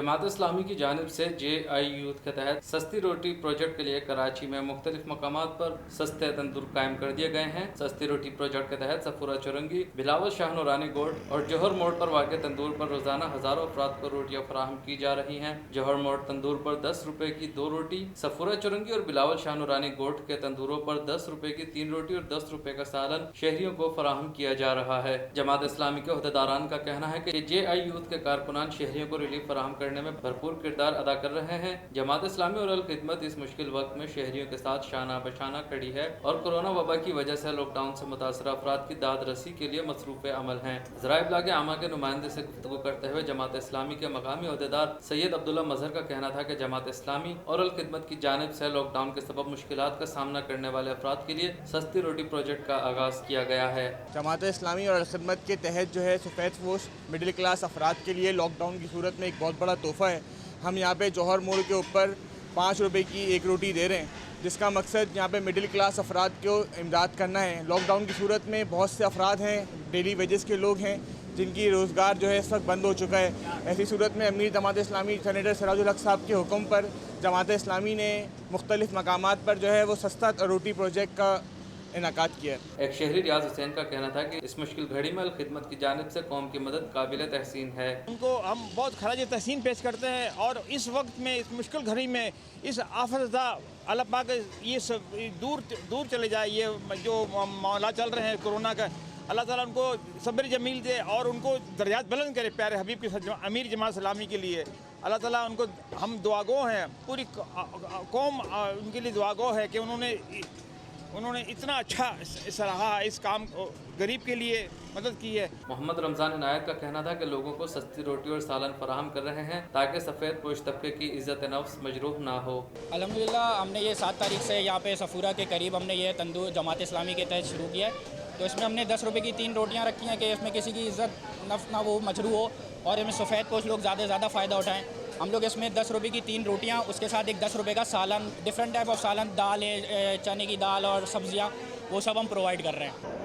जमात इस्लामी की जानिब से JI यूथ के तहत सस्ती रोटी प्रोजेक्ट के लिए कराची में मुख्तलिफ मकामात पर सस्ते तंदूर कायम कर दिए गए हैं। सस्ती रोटी प्रोजेक्ट के तहत सफूरा चुरंगी, बिलावल शाह नूरानी गोट और जौहर मोड़ पर वाक़ तंदूर पर रोजाना हजारों अफराद को रोटियाँ फराहम की जा रही हैं। जौहर मोड़ तंदूर पर 10 रुपए की 2 रोटी, सफूरा चुरंगी और बिलावल शाह नूरानी गोट के तंदूरों पर 10 रुपए की 3 रोटी और 10 रुपए का सालन शहरियों को फराहम किया जा रहा है। जमात इस्लामी के अहदेदारान का कहना है कि JI यूथ के कारकुनान शहरियों को रिलीफ फराहम करने में भरपूर किरदार अदा कर रहे हैं। जमात इस्लामी और अल खिदमत इस मुश्किल वक्त में शहरियों के साथ शाना बशाना खड़ी है और कोरोना वबा की वजह से लॉकडाउन से मुतासर अफराद की दाद रसी के लिए मसरूफ़ अमल हैं। ज़राए इब्लाग आमा के नुमाइंदे से गुफ्तगू करते हुए जमात इस्लामी के मकामी अहदेदार सैयद अब्दुल्ला मजहर का कहना था कि जमात इस्लामी और अल खिदमत की जानिब से लॉकडाउन के सबब मुश्किलात का सामना करने वाले अफराद के लिए सस्ती रोटी प्रोजेक्ट का आगाज़ किया गया है। जमात इस्लामी और अल खिदमत के तहत जो है सफ़ेद पोश मिडिल क्लास अफराद के लिए लॉकडाउन की सूरत में एक बहुत बड़ा तोहफ़ा है। हम यहाँ पे जौहर मोड़ के ऊपर 5 रुपए की 1 रोटी दे रहे हैं, जिसका मकसद यहाँ पे मिडिल क्लास अफराद को इमदाद करना है। लॉकडाउन की सूरत में बहुत से अफराद हैं, डेली वेजेस के लोग हैं, जिनकी रोज़गार जो है इस वक्त बंद हो चुका है। ऐसी सूरत में अमीर जमात इस्लामी सेनेटर सिराजुल हक साहब के हुक्म पर जमात इस्लामी ने मुख्तलिफ मकामात पर जो है वो सस्ता रोटी प्रोजेक्ट का इनाकाद किया। एक शहरी रियाज हुसैन का कहना था कि इस मुश्किल घड़ी में अल खिदमत की जानिब से कौम की मदद काबिल तहसीन है। उनको हम बहुत खराज तहसीन पेश करते हैं और इस वक्त में इस मुश्किल घड़ी में इस आफतज़दा अल्लाह पाक ये सब दूर चले जाए, ये जो मामला चल रहे हैं कोरोना का, अल्लाह ताला उनको सब्र जमील दे और उनको दर्जात बुलंद करे प्यारे हबीब के अमीर जमात इस्लामी के लिए। अल्लाह ताला उनको, हम दुआगो हैं, पूरी कौम उनके लिए दुआगो है कि उन्होंने इतना अच्छा सराहा इस काम को, गरीब के लिए मदद की है। मोहम्मद रमज़ान इनायत का कहना था कि लोगों को सस्ती रोटी और सालन फराहम कर रहे हैं ताकि सफ़ेद पोश तबके की इज़्ज़त नफ्स मजरूह ना हो। अल्हम्दुलिल्लाह हमने ये 7 तारीख से यहाँ पे सफूरा के करीब हमने ये तंदूर जमात इस्लामी के तहत शुरू किया है। तो इसमें हमने 10 रुपए की 3 रोटियाँ रखी हैं कि इसमें किसी की इज़्ज़त नफ्स ना वो मजरूह हो और इसमें सफ़ेद पोश लोग ज़्यादा से ज़्यादा फ़ायदा उठाएँ। हम लोग इसमें 10 रुपए की 3 रोटियाँ, उसके साथ एक 10 रुपए का सालन, डिफरेंट टाइप ऑफ सालन, दाल है, चने की दाल और सब्ज़ियाँ, वो सब हम प्रोवाइड कर रहे हैं।